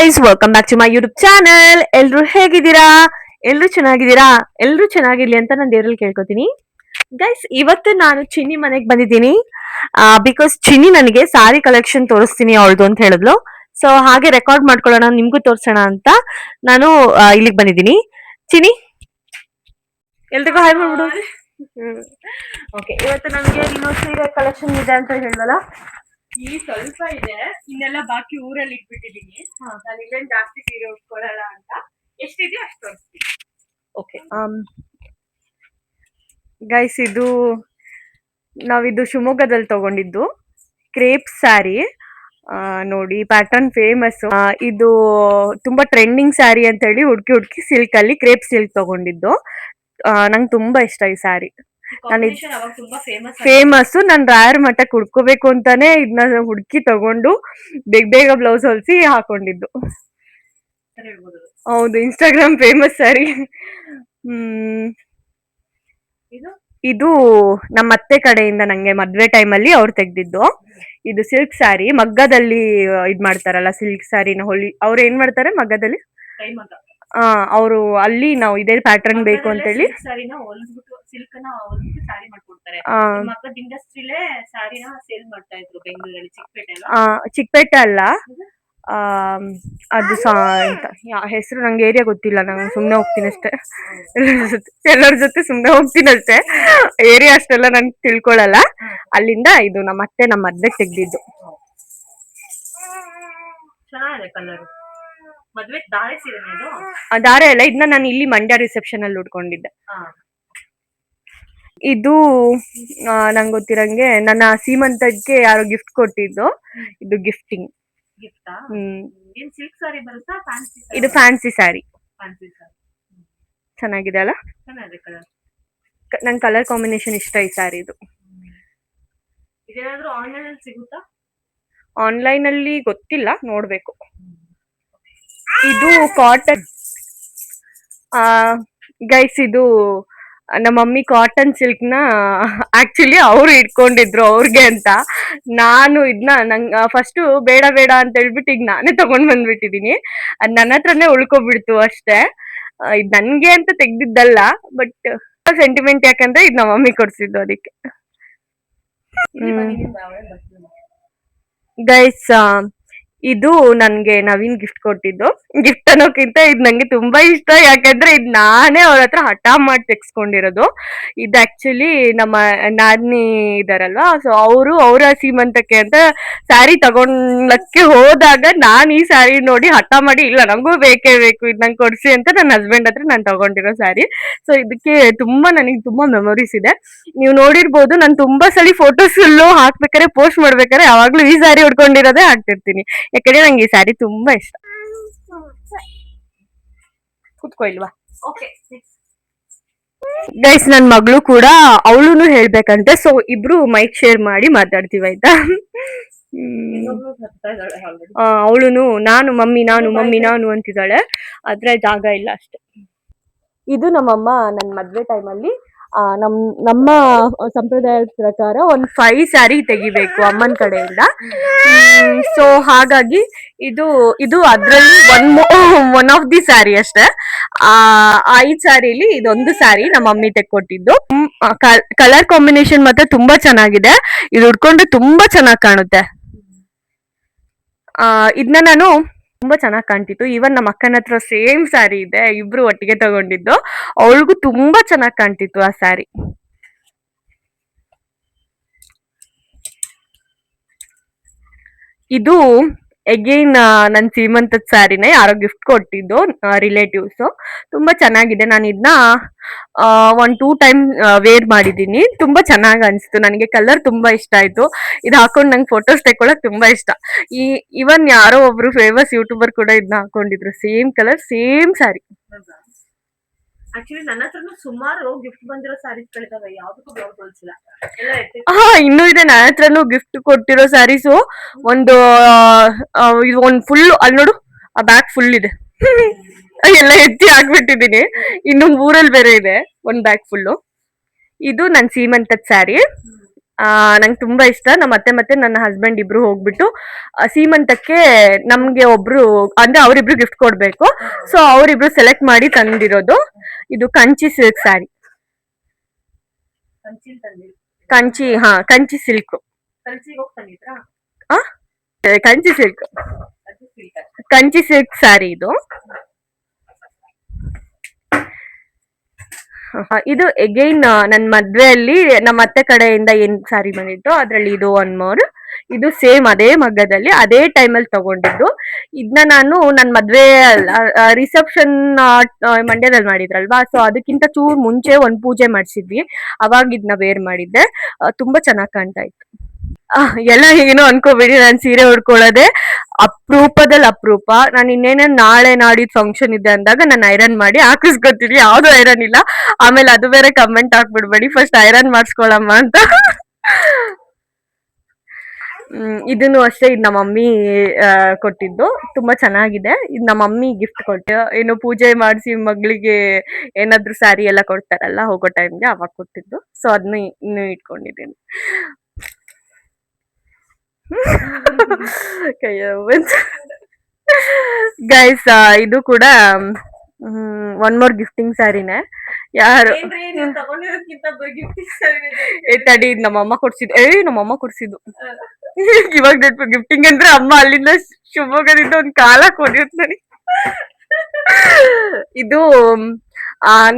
Guys, welcome back to my YouTube channel. ಎಲ್ರು ಹೇಗಿದ್ದೀರಾ? ಎಲ್ರು ಚೆನ್ನಾಗಿದ್ದೀರಾ? ಎಲ್ರು ಚೆನ್ನಾಗಿರ್ಲಿ ಅಂತ ನಾನು ದೇವರಲ್ಲಿ ಕೇಳ್ಕೊತೀನಿ. ಗೈಸ್, ಇವತ್ತು ನಾನು ಚಿನ್ನಿ ಮನೆಗೆ ಬಂದಿದ್ದೀನಿ. ಬಿಕಾಸ್ ಚಿನ್ನಿ ನನಗೆ ಸಾರಿ ಕಲೆಕ್ಷನ್ ತೋರಿಸ್ತೀನಿ ಅವಳದು ಅಂತ ಹೇಳಿದ್ಲು. ಸೊ ಹಾಗೆ ರೆಕಾರ್ಡ್ ಮಾಡ್ಕೊಳ್ಳೋಣ, ನಿಮ್ಗೂ ತೋರ್ಸೋಣ ಅಂತ ನಾನು ಇಲ್ಲಿಗೆ ಬಂದಿದ್ದೀನಿ. ಚಿನ್ನಿ, ಎಲ್ರಿಗೂ ಹಾಯ್ ಮಾಡ್ಬಿಡು. ಓಕೆ, ಇವತ್ತು ನಮಗೆ ಇನ್ನೂ ಸೀರೆ ಕಲೆಕ್ಷನ್ ಇದೆ ಅಂತ ಹೇಳಿದಲ್ಲ. ಈ ಸ್ವಲ್ಪ ಇದೆ, ಇನ್ನೆಲ್ಲ ಬಾಕಿ ಊರಲ್ಲಿ ಇಟ್ಬಿಟ್ಟಿದೀನಿ. ನಾನು ಇಲ್ಲೇನ್ ಜಾಸ್ತಿ ಸೀರೆ ಉಟ್ಕೊಳ್ಳಲ್ಲ ಅಂತ. ಎಷ್ಟಿದೆ ಅಷ್ಟು ತೋರಿಸ್ತೀನಿ. ಓಕೆ ಗೈಸ್, ನಾವಿದು ಶಿವಮೊಗ್ಗದಲ್ಲಿ ತಗೊಂಡಿದ್ದು ಕ್ರೇಪ್ ಸ್ಯಾರಿ. ನೋಡಿ, ಪ್ಯಾಟರ್ನ್ ಫೇಮಸ್. ಇದು ತುಂಬಾ ಟ್ರೆಂಡಿಂಗ್ ಸ್ಯಾರಿ ಅಂತ ಹೇಳಿ ಹುಡುಕಿ ಸಿಲ್ಕ್ ಅಲ್ಲಿ ಕ್ರೇಪ್ ಸಿಲ್ಕ್ ತಗೊಂಡಿದ್ದು. ನಂಗೆ ತುಂಬಾ ಇಷ್ಟ ಈ ಸ್ಯಾರಿ. ಫೇಮಸ್. ನಾನು ರಾಯರ್ ಮಠಕ್ಕೆ ಹುಡ್ಕೋಬೇಕು ಅಂತಾನೆ ಇದನ್ನ ಹುಡುಕಿ ತಗೊಂಡು ಬೇಗ ಬ್ಲೌಸ್ ಹೊಲ್ಸಿ ಹಾಕೊಂಡಿದ್ದು. ಹೌದು, ಇನ್ಸ್ಟಾಗ್ರಾಮ್ ಫೇಮಸ್ ಸ್ಯಾರಿ. ಇದು ನಮ್ಮ ಅತ್ತೆ ಕಡೆಯಿಂದ ನಂಗೆ ಮದ್ವೆ ಟೈಮಲ್ಲಿ ಅವ್ರು ತೆಗ್ದಿದ್ದು. ಇದು ಸಿಲ್ಕ್ ಸ್ಯಾರಿ, ಮಗ್ಗದಲ್ಲಿ ಇದ್ ಮಾಡ್ತಾರಲ್ಲ ಸಿಲ್ಕ್ ಸ್ಯಾರಿನ ಅವ್ರು ಏನ್ ಮಾಡ್ತಾರೆ ಮಗ್ಗದಲ್ಲಿ. ಅವರು ಅಲ್ಲಿ ನಾವು ಇದೇ ಪ್ಯಾಟರ್ನ್ ಬೇಕು ಅಂತ ಹೇಳಿ ಚಿಕ್ಕಪೇಟೆ ಅಲ್ಲ, ಅದು ಹೆಸರು ನಂಗೆ ಏರಿಯಾ ಗೊತ್ತಿಲ್ಲ. ನಂಗೆ ಸುಮ್ನೆ ಹೋಗ್ತೀನಿ ಅಷ್ಟೇ, ಎಲ್ಲರ ಜೊತೆ ಸುಮ್ನೆ ಹೋಗ್ತೀನಿ ಅಷ್ಟೇ. ಏರಿಯಾ ಅಷ್ಟೆಲ್ಲ ನಂಗೆ ತಿಳ್ಕೊಳಲ್ಲ. ಅಲ್ಲಿಂದ ಇದು ನಮ್ಮ ಅತ್ತೆ ನಮ್ಮ ಮದ್ವೆಗೆ ತೆಗ್ದಿದ್ದು. ದಾರೆ ಅಲ್ಲ, ಇದನ್ನ ನಾನು ಇಲ್ಲಿ ಮಂಡ್ಯ ರಿಸೆಪ್ಷನ್ ಅಲ್ಲಿ ಉಟ್ಕೊಂಡಿದ್ದೆ. ಇದು ನಂಗೆ ಗೊತ್ತಿರಂಗೆ ನನ್ನ ಸೀಮಂತಕ್ಕೆ ಯಾರೋ ಗಿಫ್ಟ್ ಕೊಟ್ಟಿದ್ದು. ಇದು ಗಿಫ್ಟಿಂಗ್. ಇದು ಫ್ಯಾನ್ಸಿ ಸ್ಯಾರಿ. ಚೆನ್ನಾಗಿದೆ ಅಲ್ಲ? ನಂಗೆ ಕಲರ್ ಕಾಂಬಿನೇಷನ್ ಇಷ್ಟ ಈ ಸ್ಯಾರಿದು. ಆನ್ಲೈನ್ ಅಲ್ಲಿ ಗೊತ್ತಿಲ್ಲ, ನೋಡ್ಬೇಕು. ಇದು ಕಾಟನ್. ಗೈಸ್, ಇದು ನಮ್ಮ ಮಮ್ಮಿ ಕಾಟನ್ ಸಿಲ್ಕ್ ನ ಆಕ್ಚುಲಿ ಅವ್ರು ಇಟ್ಕೊಂಡಿದ್ರು ಅವ್ರಿಗೆ ಅಂತ. ನಾನು ನಂಗೆ ಫಸ್ಟ್ ಬೇಡ ಅಂತ ಹೇಳ್ಬಿಟ್ಟು ಈಗ ನಾನೇ ತಗೊಂಡ್ ಬಂದ್ಬಿಟ್ಟಿದೀನಿ. ಅದ್ ನನ್ನ ಹತ್ರನೇ ಉಳ್ಕೊಬಿಡ್ತು ಅಷ್ಟೇ. ಇದ್ ನನ್ಗೆ ಅಂತ ತೆಗ್ದಿದ್ದಲ್ಲ, ಬಟ್ ಸೆಂಟಿಮೆಂಟ್ ಯಾಕಂದ್ರೆ ಇದು ನಮ್ಮ ಮಮ್ಮಿ ಕೊಡ್ಸಿದ್ದು, ಅದಕ್ಕೆ. ಗೈಸ್, ಇದು ನನ್ಗೆ ನವೀನ್ ಗಿಫ್ಟ್ ಕೊಟ್ಟಿದ್ದು. ಗಿಫ್ಟ್ ಅನ್ನೋಕ್ಕಿಂತ ಇದು ನಂಗೆ ತುಂಬಾ ಇಷ್ಟ, ಯಾಕಂದ್ರೆ ಇದು ನಾನೇ ಅವ್ರ ಹತ್ರ ಹಠ ಮಾಡಿ ತೆಗ್ಸ್ಕೊಂಡಿರೋದು. ಇದು ಆಕ್ಚುಲಿ ನಮ್ಮ ನಾದಿನಿ ಇದಾರಲ್ವಾ, ಸೊ ಅವರ ಸೀಮಂತಕ್ಕೆ ಅಂತ ಸ್ಯಾರಿ ತಗೊಂಡಕ್ಕೆ ಹೋದಾಗ ನಾನು ಈ ಸ್ಯಾರಿ ನೋಡಿ ಹಠ ಮಾಡಿ, ಇಲ್ಲ ನಂಗೂ ಬೇಕೇ ಬೇಕು, ಇದು ನಂಗೆ ಕೊಡ್ಸಿ ಅಂತ ನನ್ನ ಹಸ್ಬೆಂಡ್ ಹತ್ರ ನಾನು ತಗೊಂಡಿರೋ ಸ್ಯಾರಿ. ಸೊ ಇದಕ್ಕೆ ನನಗೆ ತುಂಬಾ ಮೆಮೊರೀಸ್ ಇದೆ. ನೀವು ನೋಡಿರ್ಬೋದು, ನಾನು ತುಂಬಾ ಸಲ ಫೋಟೋಸ್ ಹಾಕ್ಬೇಕಾರೆ, ಪೋಸ್ಟ್ ಮಾಡ್ಬೇಕಾರೆ ಯಾವಾಗ್ಲೂ ಈ ಸ್ಯಾರಿ ಉಟ್ಕೊಂಡಿರೋದೇ ಹಾಕ್ತಿರ್ತೀನಿ. ಯಾಕಂದ್ರೆ ನಂಗೆ ಈ ಸ್ಯಾರಿ ತುಂಬಾ ಇಷ್ಟ. ಕೂತ್ಕೋ ಇಲ್ವಾ? ಗೈಸ್, ನನ್ ಮಗಳು ಕೂಡ ಅವಳುನು ಹೇಳ್ಬೇಕಂತೆ. ಸೊ ಇಬ್ರು ಮೈಕ್ ಶೇರ್ ಮಾಡಿ ಮಾತಾಡ್ತೀವಿ, ಆಯ್ತಾ? ಅವಳುನು ನಾನು ಮಮ್ಮಿ ಅಂತಿದ್ದಾಳೆ, ಆದ್ರೆ ಜಾಗ ಇಲ್ಲ ಅಷ್ಟೆ. ಇದು ನಮ್ಮಮ್ಮ ನನ್ನ ಮದ್ವೆ ಟೈಮಲ್ಲಿ ನಮ್ಮ ಸಂಪ್ರದಾಯದ ಪ್ರಕಾರ ಒಂದು 5 ಸ್ಯಾರಿ ತೆಗಿಬೇಕು ಅಮ್ಮನ ಕಡೆಯಿಂದ. ಸೊ ಹಾಗಾಗಿ ಇದು ಅದ್ರಲ್ಲಿ ಒನ್ ಆಫ್ ದಿ ಸ್ಯಾರಿ ಅಷ್ಟೇ. 5 ಸ್ಯಾರಿಲಿ ಇದೊಂದು ಸ್ಯಾರಿ ನಮ್ಮ ಮಮ್ಮಿ ತೆಕ್ಕೊಟ್ಟಿದ್ದು. ಕಲರ್ ಕಾಂಬಿನೇಷನ್ ಮತ್ತೆ ತುಂಬಾ ಚೆನ್ನಾಗಿದೆ. ಇದು ಉಟ್ಕೊಂಡ್ರೆ ತುಂಬಾ ಚೆನ್ನಾಗಿ ಕಾಣುತ್ತೆ. ಇದನ್ನ ನಾನು ತುಂಬಾ ಚೆನ್ನಾಗಿ ಕಾಣ್ತಿತ್ತು. ಈವನ್ ನಮ್ಮ ಅಕ್ಕನ ಹತ್ರ ಸೇಮ್ ಸ್ಯಾರಿ ಇದೆ, ಇಬ್ರು ಒಟ್ಟಿಗೆ ತಗೊಂಡಿದ್ದು. ಅವಳಿಗೂ ತುಂಬಾ ಚೆನ್ನಾಗಿ ಕಾಣ್ತಿತ್ತು ಆ ಸ್ಯಾರಿ. ಇದು ಅಗೈನ್ ನನ್ನ ಸೀಮಂತದ ಸ್ಯಾರಿನೇ ಯಾರೋ ಗಿಫ್ಟ್ ಕೊಟ್ಟಿದ್ದು, ರಿಲೇಟಿವ್ಸ್. ತುಂಬಾ ಚೆನ್ನಾಗಿದೆ. ನಾನು ಇದನ್ನ 1-2 ಟೈಮ್ ವೇರ್ ಮಾಡಿದ್ದೀನಿ. ತುಂಬಾ ಚೆನ್ನಾಗಿ ಅನ್ಸ್ತು ನನಗೆ. ಕಲರ್ ತುಂಬಾ ಇಷ್ಟ ಆಯ್ತು. ಇದು ಹಾಕೊಂಡು ನಂಗೆ ಫೋಟೋಸ್ ತೆಕ್ಕೊಳಕ್ ತುಂಬಾ ಇಷ್ಟ. ಇವನ್ ಯಾರೋ ಒಬ್ರು ಫೇಮಸ್ ಯೂಟ್ಯೂಬರ್ ಕೂಡ ಇದನ್ನ ಹಾಕೊಂಡಿದ್ರು, ಸೇಮ್ ಕಲರ್ ಸೇಮ್ ಸ್ಯಾರಿ. ನನ್ನ ಹತ್ರನು ಸುಮಾರು ಗಿಫ್ಟ್ ಬಂದಿರೋ ಸ್ಯಾರೀಸ್ ಗಳಿದಾವೆ, ಯಾವ್ದಕ್ಕೂ ಬ್ಲೌಸ್ ಹೊಲ್ಸಿಲ್ಲ. ಇನ್ನೂ ಇದೆ ನನ್ನ ಹತ್ರನು ಗಿಫ್ಟ್ ಕೊಟ್ಟಿರೋ ಸ್ಯಾರೀಸು. ಒಂದು ಫುಲ್, ಅಲ್ಲಿ ನೋಡು, ಆ ಬ್ಯಾಗ್ ಫುಲ್ ಇದೆ. ಎಲ್ಲ ಎತ್ತಿ ಹಾಕ್ಬಿಟ್ಟಿದೀನಿ. ಇನ್ನು ಊರಲ್ಲಿ ಬೇರೆ ಇದೆ ಒಂದ್ ಬ್ಯಾಗ್ ಫುಲ್ಲು. ಇದು ನನ್ ಸೀಮಂತದ ಸ್ಯಾರಿ. ನಂಗೆ ತುಂಬಾ ಇಷ್ಟ. ನಮ್ಮ ಅತ್ತೆ ಮತ್ತೆ ನನ್ನ ಹಸ್ಬೆಂಡ್ ಇಬ್ರು ಹೋಗ್ಬಿಟ್ಟು ಸೀಮಂತಕ್ಕೆ ನಮ್ಗೆ ಒಬ್ರು ಅಂದ್ರೆ ಅವರಿಬ್ರು ಗಿಫ್ಟ್ ಕೊಡ್ಬೇಕು. ಸೊ ಅವರಿಬ್ರು ಸೆಲೆಕ್ಟ್ ಮಾಡಿ ತಂದಿರೋದು ಇದು Kanchi silk sari. Kanchi silk. Kanchi silk Kanchi silk sari ಇದು. ಇದು ಎಗೈನ್ ನನ್ ಮದ್ವೆಯಲ್ಲಿ ನಮ್ಮ ಅತ್ತೆ ಕಡೆಯಿಂದ ಏನ್ ಸ್ಯಾರಿ ಬಂದಿತ್ತು ಅದ್ರಲ್ಲಿ ಇದು ಒನ್ ಮೋರ್. ಇದು ಸೇಮ್ ಅದೇ ಮಗ್ಗದಲ್ಲಿ ಅದೇ ಟೈಮಲ್ಲಿ ತಗೊಂಡಿದ್ದು. ಇದನ್ನ ನಾನು ನನ್ ಮದ್ವೆ ರಿಸೆಪ್ಷನ್ ಮಂಡ್ಯದಲ್ಲಿ ಮಾಡಿದ್ರಲ್ವಾ, ಸೊ ಅದಕ್ಕಿಂತ ಚೂರ್ ಮುಂಚೆ ಒಂದ್ ಪೂಜೆ ಮಾಡ್ಸಿದ್ವಿ, ಅವಾಗ ಇದನ್ನ ವೇರ್ ಮಾಡಿದ್ದೆ. ತುಂಬಾ ಚೆನ್ನಾಗ್ ಕಾಣ್ತಾ ಇತ್ತು. ಎಲ್ಲ ಏನೋ ಅನ್ಕೋಬೇಡಿ, ನಾನ್ ಸೀರೆ ಉಡ್ಕೊಳ್ಳೋದೆ ಅಪರೂಪದಲ್ಲಿ ಅಪರೂಪ. ನಾನು ಇನ್ನೇನ ನಾಳೆ ನಾಡಿದ್ ಫಂಕ್ಷನ್ ಇದೆ ಅಂದಾಗ ನಾನು ಐರನ್ ಮಾಡಿ ಹಾಕಿಸ್ಕೊತೀನಿ, ಯಾವ್ದು ಐರನ್ ಇಲ್ಲ. ಆಮೇಲೆ ಅದು ಬೇರೆ ಕಮೆಂಟ್ ಹಾಕ್ಬಿಡ್ಬೇಡಿ ಫಸ್ಟ್ ಐರನ್ ಮಾಡಿಸ್ಕೊಳಮ್ಮ ಅಂತ. ಇದನ್ನು ಅಷ್ಟೇ, ಇದು ನಮ್ಮ ಮಮ್ಮಿ ಕೊಟ್ಟಿದ್ದು. ತುಂಬಾ ಚೆನ್ನಾಗಿದೆ. ಇದು ನಮ್ಮ ಮಮ್ಮಿ ಗಿಫ್ಟ್ ಕೊಟ್ಟು ಏನು ಪೂಜೆ ಮಾಡಿಸಿ ಮಗಳಿಗೆ ಏನಾದ್ರು ಸ್ಯಾರಿ ಎಲ್ಲ ಕೊಡ್ತಾರಲ್ಲ ಹೋಗೋ ಟೈಮ್ಗೆ, ಅವಾಗ ಕೊಟ್ಟಿದ್ದು. ಸೊ ಅದನ್ನ ಇನ್ನು ಇಟ್ಕೊಂಡಿದ್ದೀನಿ. ಗೈಸ್ ಇದು ಕೂಡ ಒನ್ ಮೋರ್ ಗಿಫ್ಟಿಂಗ್ ಸ್ಯಾರಿನೇ. ಯಾರು ತಡಿ, ನಮ್ಮಮ್ಮ ಕೊಡ್ಸಿದ್ದು. ನಮ್ಮಮ್ಮ ಕೊಡ್ಸಿದ್ದು ಇವಾಗ ಗಿಫ್ಟಿಂಗ್ ಅಂದ್ರೆ ಅಮ್ಮ ಅಲ್ಲಿಂದ ಶಿವಮೊಗ್ಗದಿಂದ ಒಂದ್ ಕಾಲ ಕೊಡಿರ್ತಾರೆ. ಇದು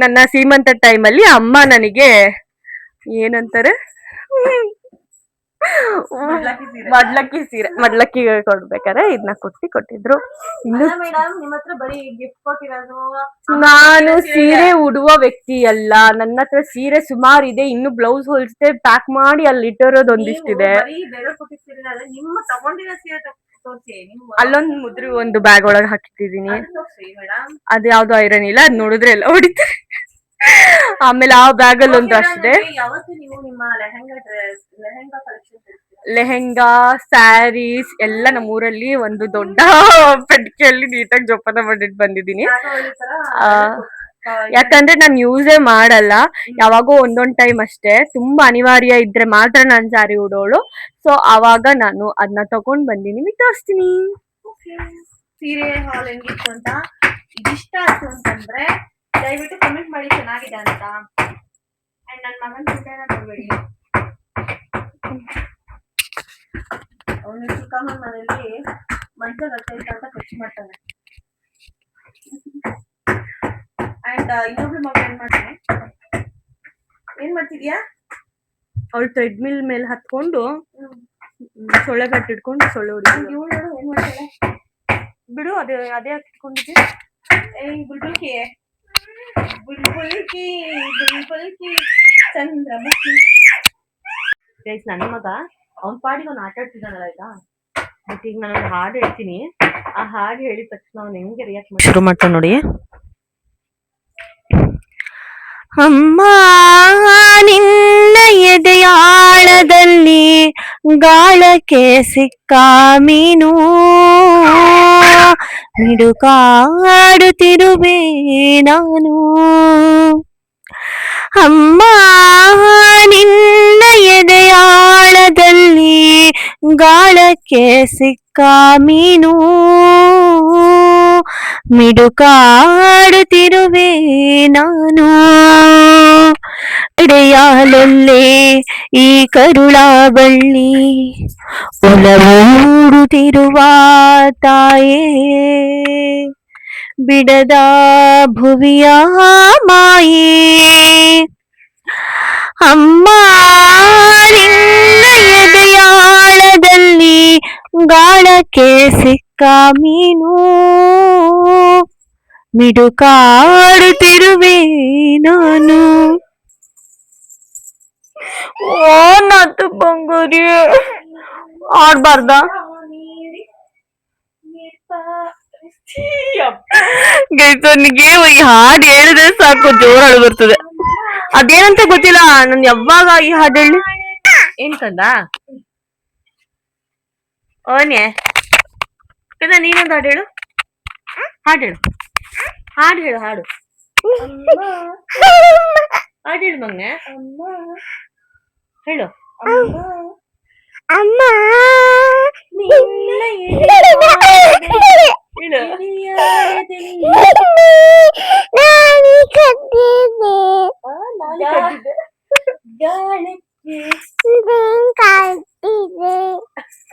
ನನ್ನ ಸೀಮಂತ ಟೈಮಲ್ಲಿ ಅಮ್ಮ ನನಗೆ ಏನಂತಾರೆ ಮಡ್ಲಕ್ಕಿ ಕೊಡ್ಬೇಕಾದ್ರೆ ಇದನ್ನ ಕೊಟ್ಟಿದ್ರು. ನಾನು ಸೀರೆ ಉಡುವ ವ್ಯಕ್ತಿ ಅಲ್ಲ, ನನ್ನ ಹತ್ರ ಸೀರೆ ಸುಮಾರು ಇದೆ. ಇನ್ನು ಬ್ಲೌಸ್ ಹೊಲ್ಸ್ದೆ ಪ್ಯಾಕ್ ಮಾಡಿ ಅಲ್ಲಿ ಇಟ್ಟಿರೋದು ಒಂದಿಷ್ಟಿದೆ. ಅಲ್ಲೊಂದು ಮುದ್ರೆ ಒಂದು ಬ್ಯಾಗ್ ಒಳಗೆ ಹಾಕಿಟ್ಟಿದೀನಿ. ಅದ್ ಯಾವ್ದು ಐರನ್ ಇಲ್ಲ, ಅದ್ ನೋಡಿದ್ರೆ ಎಲ್ಲ ಹೊಡಿತಾರೆ. ಆಮೇಲೆ ಆ ಬ್ಯಾಗ್ ಅಲ್ಲಿ ಒಂದು ಅಷ್ಟೇ ಲೆಹೆಂಗಾ ಸ್ಯಾರೀಸ್ ಎಲ್ಲ ನಮ್ಮೂರಲ್ಲಿ ಒಂದು ದೊಡ್ಡ ಪೆಟ್ಟಿಗೆಯಲ್ಲಿ ನೀಟಾಗಿ ಜೋಪಾನ ಮಾಡಿಟ್ಟು ಬಂದಿದ್ದೀನಿ. ಯಾಕಂದ್ರೆ ನಾನು ಯೂಸೇ ಮಾಡಲ್ಲ, ಯಾವಾಗೋ ಒಂದೊಂದ್ ಟೈಮ್ ಅಷ್ಟೇ, ತುಂಬಾ ಅನಿವಾರ್ಯ ಇದ್ರೆ ಮಾತ್ರ ನಾನು ಸ್ಯಾರಿ ಉಡೋಳು. ಸೊ ಅವಾಗ ನಾನು ಅದನ್ನ ತಗೊಂಡ್ ಬಂದಿನಿ, ತೋರಿಸ್ತೀನಿ. ಸೀರೆ ಹಾಲ್ ಹೆಂಗಿತ್ತು ಅಂತ, ಇಷ್ಟ ಆಯ್ತು ಅಂತಂದ್ರೆ ದಯವಿಟ್ಟು ಕಮೆಂಟ್ ಮಾಡಿ ಚೆನ್ನಾಗಿದೆ ಅಂತ. ಅಂಡ್ ನನ್ನ ಮಗನ ಚಿತ್ರನ ತಗೊಳ್ಳಿ. ಅವನು ಚಿಕ್ಕಮ್ಮನ ಮನೆಯಲ್ಲಿ ಮಂಚ ಗಟ್ಟೈತೆ ಅಂತ ಖರ್ಚು ಮಾಡ್ತಾನೆ. ಅಂಡ್ ಇನ್ನೊಬ್ಳು ಮಗ ಏನ್ ಮಾಡ್ತಿದ್ಯಾ? ಅವಳು ಥ್ರೆಡ್ಮಿಲ್ ಮೇಲೆ ಹತ್ಕೊಂಡು ಸೊಳ್ಳೆ ಕಟ್ಟಿ ಇಟ್ಕೊಂಡು ಸೊಳ್ಳೆ ಹೊಡಿತೀವಿ. ಏನ್ ಮಾಡ್ತಾಳೆ ಬಿಡು, ಅದೇ ಇಟ್ಕೊಂಡಿದ್ದೆ. ಬುಲ್ಬುಲ್ಕಿ ಬುಲ್ಬುಲ್ಕಿ ಬುಲ್ಬುಲ್ಕಿ ಚಂದ್ರಮುಖಿ. ನನ್ನ ಮಗ ಅವನ್ ಪಾಡಿಗೆ ಅವ್ನು ಆಟ ಆಡ್ತಿದ್ದಾನಲ್ಲ, ಆಯ್ತಾ. ಬಟ್ ಈಗ ನಾನು ಹಾಡು ಹೇಳ್ತೀನಿ, ಆ ಹಾಡು ಹೇಳಿದ ತಕ್ಷಣ ಅವ್ನು ಹೆಂಗೆ ರಿಯಾಕ್ಟ್ ಮಾಡಿ ಶುರು ಮಾಡ್ತಾನೆ ನೋಡಿ. ಅಮ್ಮ ನಿನ್ನ ಎದೆಯಾಳದಲ್ಲಿ ಗಾಳಕ್ಕೆ ಸಿಕ್ಕ ಮೀನು, ಮಿಡುಕಾಡುತ್ತಿರುವೆ ನಾನು. ಅಮ್ಮ ನಿನ್ನ ಎದೆಯಾಳದಲ್ಲಿ ಗಾಳಕ್ಕೆ ಸಿಕ್ಕ ಮೀನು, ಮಿಡುಕಾಡುತ್ತಿರುವೆ ನಾನು. ಎಡೆಯಾಲಲ್ಲೇ ಈ ಕರುಳ ಬಳ್ಳಿ ಒಲವೂಡುತ್ತಿರುವ ತಾಯೇ, ಬಿಡದ ಭುವಿಯ ಮಾಯೇ. ಅಮ್ಮ ನಿನ್ನ ಎದೆಯಾಳದಲ್ಲಿ ಗಾಳಕ್ಕೆ ಸಿಕ್ಕ ಮೀನು, ಮಿಡುಕಾಡುತ್ತಿರುವೆ ನಾನು. ಓ ನಾತು ಬಂಗಾರಿ, ಆಡ್ಬಾರ್ದ? ಗೈಸನಿಗೆ ಈ ಹಾಡು ಹೇಳಿದ್ರೆ ಸಾಕು ಜೋರಾಳು ಬರ್ತದೆ. ಅದೇನಂತ ಗೊತ್ತಿಲ್ಲ, ನನ್ ಯಾವಾಗ ಈ ಹಾಡು ಹೇಳಿ ಏನ್ ಕಂದ ಓನೆ ಕಂದ, ನೀನೊಂದು ಹಾಡು ಹೇಳು. ಹಾಡು ಹೇಳು, ಹಾಡು ಹೇಳು, ಹಾಡು ಹಾಡು ಹೇಳು ಮಗನೆ, ಹೇಳು. ಅಮ್ಮ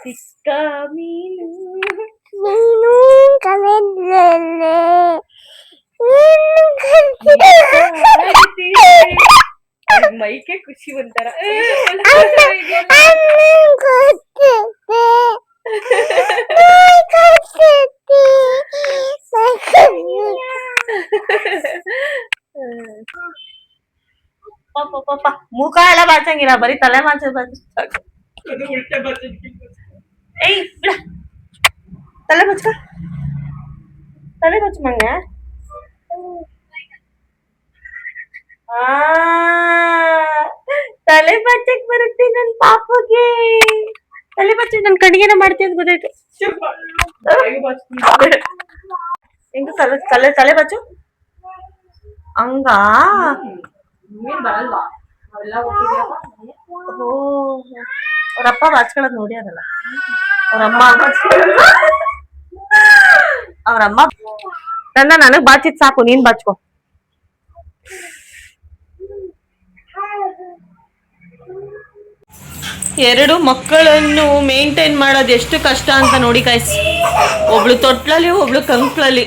ಸಿಕ್ಕ ಮೀನು ಮೈಕೆ ಖುಷಿ ಒಂಥರ ಮುಖ ಎಲ್ಲ ಬಾಚಂಗಿಲ್ಲ, ಬರೀ ತಲೆ ಮಾಚ ಏಯ್ ಬಿಡ, ತಲೆ ಬಚ್ಕ, ತಲೆ ಬಚ್ಚ ಮಂಗ. ತಲೆ ಬಚ್ಚಕ್ ಬರುತ್ತೆ ನನ್ ಪಾಪಗೆ. ತಲೆ ಬಚ್ಚ ನನ್ ಕಣ್ಣಿಗೆನ ಮಾಡ್ತೀನಿ ಅಂತ ಗೊತ್ತಾಯ್ತು. ಹೆಂಗ ತಲೆ ತಲೆ ತಲೆ ಬಚ್ಚು ಹಂಗ. ಅವ್ರಪ್ಪ ಬಾಚ್ಕೊಳ್ಳೋದ್ ನೋಡಿ ಅದಲ್ಲ, ಅವ್ರಮ್ಮ ನನಗ್ ಬಾಚಿದ್ ಸಾಕು, ನೀನ್ ಬಾಚ್ಕೊ. ಎರಡು ಮಕ್ಕಳನ್ನು ಮೇಂಟೈನ್ ಮಾಡೋದು ಎಷ್ಟು ಕಷ್ಟ ಅಂತ ನೋಡಿ ಗೈಸ್. ಒಬ್ಳು ತೊಟ್ಲಲ್ಲಿ, ಒಬ್ಳು ಕಂಕ್ಳಲ್ಲಿ.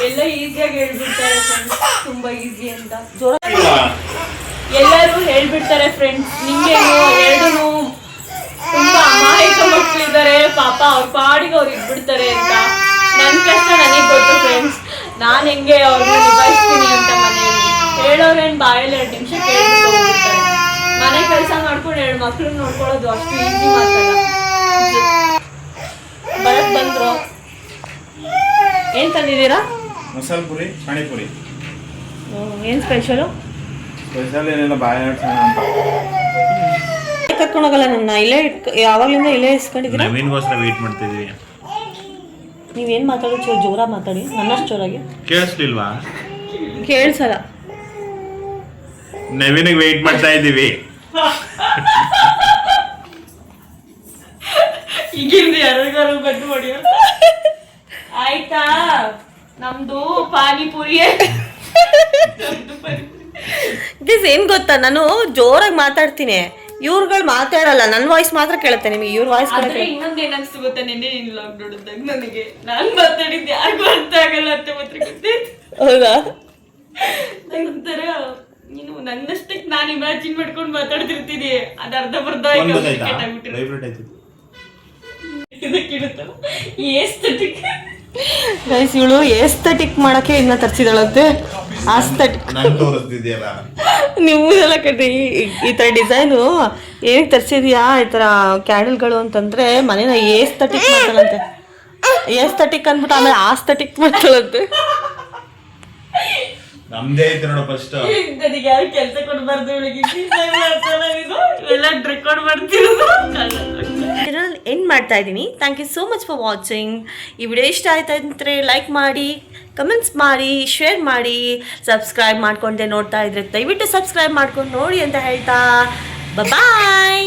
ಎಲ್ಲ ಈಸಿಯಾಗಿ ಹೇಳ್ಬಿಡ್ತಾರೆ ಫ್ರೆಂಡ್ಸ್, ತುಂಬಾ ಈಸಿ ಅಂತ ಎಲ್ಲರೂ ಹೇಳ್ಬಿಡ್ತಾರೆ ಫ್ರೆಂಡ್ಸ್. ನಿಂಗೇನು ಎರಡು ತುಂಬಾ ಅಮಾಯಕ ಮಕ್ಕಳಿದ್ದಾರೆ ಪಾಪ, ಅವ್ರ ಪಾಡಿಗೆ ಅವ್ರು ಇದ್ಬಿಡ್ತಾರೆ ಅಂತ. ನನ್ ಕಷ್ಟ ನನಗೆ ಗೊತ್ತು ಫ್ರೆಂಡ್ಸ್, ನಾನ್ ಹೆಂಗೆ ಅವ್ರನ್ನ ನಿಭಾಯಿಸ್ತೀನಿ ಅಂತ ಮನೆಯಲ್ಲಿ. ಹೇಳೋರೇನ್ ಬಾಯಲ್ಲಿ 2 ನಿಮಿಷ ಕೇಳ್ಬಿಟ್ಟು ಹೋಗ್ಬಿಡ್ತಾರೆ. ಮನೆ ಕೆಲಸ ಮಾಡ್ಕೊಂಡು 2 ಮಕ್ಳನ್ನ ನೋಡ್ಕೊಳ್ಳೋದು ಅಷ್ಟು ಈಸಿ ಮಾತಲ್ಲ. ಬರಕ್ ಬಂದ್ರು. ಏನ್ ತಂದಿದ್ದೀರಾ? ಮಸಾಲ ಪುರಿ, ಪಾನಿಪುರಿ. ಏನ್ ಸ್ಪೆಷಲು? ಸ್ಪೆಷಲ್ ಏನಿಲ್ಲ, ಬಾಳೆ ಕರ್ಕೊಂಡೋಗಲ್ಲ ನನ್ನ, ಇಲ್ಲೇ ಯಾವಾಗ್ಲಿಂದ ಇಲ್ಲೇ ಇಸ್ಕೊಂಡಿದ್ದೀರಾ? ನವೀನ್ಗೋಸ್ಕರ ವೇಟ್ ಮಾಡ್ತಿದ್ವಿ. ನೀವೇನ್ ಮಾತಾಡೋ ಜೋರ ಮಾತಾಡಿ, ನನ್ನಷ್ಟು ಜೋರಾಗಿ ಕೇಳಿಸ್ಲಿಲ್ವಾ? ಕೇಳಿಸಲ್ಲ. ನವೀನಿಗೆ ವೇಟ್ ಮಾಡ್ತಾ ಇದ್ದೀವಿ. ಈಗಿಂದ ಯಾರಿಗಾರು ಗಟ್ಟು ಹೊಡಿಯೋ ಆಯ್ತಾ? ನಮ್ದು ಪಾನಿಪುರಿ. ಏನ್ ಗೊತ್ತಾ, ನಾನು ಜೋರಾಗಿ ಮಾತಾಡ್ತೀನಿ, ಇವ್ರುಗಳು ಮಾತಾಡಲ್ಲ. ನನ್ನ ವಾಯ್ಸ್ ಮಾತ್ರ ಕೇಳುತ್ತೆ ನಿಮಗೆ, ಇವ್ರ ವಾಯ್ಸ್ ಕೇಳುತ್ತೆ. ಇನ್ನೊಂದು ಏನಾಗ್ತು ಗೊತ್ತಾ, ನಿನ್ನೆ ನೀನು ಲಾಕ್ ನೋಡಿದಾಗ ನನಗೆ ನಾನು ಮಾತಾಡಿದ್ದೆ ಯಾರಿಗೂ ಅರ್ಥ ಆಗಲ್ಲ ಅಂತ ಮಾತ್ರ ಗೊತ್ತಾಯ್ತು. ಹೌದಾ? ಒಂಥರ ನೀನು ನನ್ನಷ್ಟಕ್ಕೆ ನಾನು ಇಮ್ಯಾಜಿನ್ ಮಾಡ್ಕೊಂಡು ಮಾತಾಡ್ತಿರ್ತೀನಿ, ಅದು ಅರ್ಧ ಬರ್ಧ ಗೈಸ್. ಇವಳು ಏಸ್ಥೆಟಿಕ್ ಮಾಡಕ್ಕೆ ಇನ್ನ ತರಿಸಿದಳಂತೆ. ಆಸ್ಥೆಟಿಕ್ ನಿಮ್ದೆಲ್ಲ ಕಟ್ಟಿ ಈ ತರ ಡಿಸೈನು ಏನಕ್ಕೆ ತರಿಸಿದ್ಯಾ ಈ ತರ ಕ್ಯಾಂಡಲ್ಗಳು ಅಂತಂದ್ರೆ ಮನೇನ ಏಸ್ಥೆಟಿಕ್ ಮಾಡ್ತಾಳಂತೆ. ಏಸ್ಥೆಟಿಕ್ ಅಂದ್ಬಿಟ್ಟು ಆಮೇಲೆ ಆಸ್ಥೆಟಿಕ್ ಮಾಡ್ತಾಳಂತೆ. ನಮ್ದೇ ಐತೆ ನೋಡು ಫಸ್ಟ್. ನನಗೆ ಯಾರು ಕೆಲಸ ಕೊಡಬಾರ್ದು, ಇವೆಲ್ಲ ರೆಕಾರ್ಡ್ ಮಾಡ್ತಿರೋದು. ಎಂಡ್ ಮಾಡ್ತಾ ಇದ್ದೀನಿ. Thank you so much for watching. ಈ ವಿಡಿಯೋ ಇಷ್ಟ ಆಯ್ತು ಅಂದರೆ ಲೈಕ್ ಮಾಡಿ, ಕಮೆಂಟ್ಸ್ ಮಾಡಿ, ಶೇರ್ ಮಾಡಿ. ಸಬ್ಸ್ಕ್ರೈಬ್ ಮಾಡ್ಕೊಂಡೆ ನೋಡ್ತಾ ಇದ್ರೆ ದಯವಿಟ್ಟು ಸಬ್ಸ್ಕ್ರೈಬ್ ಮಾಡ್ಕೊಂಡು ನೋಡಿ ಅಂತ ಹೇಳ್ತಾ ಬಾಯ್.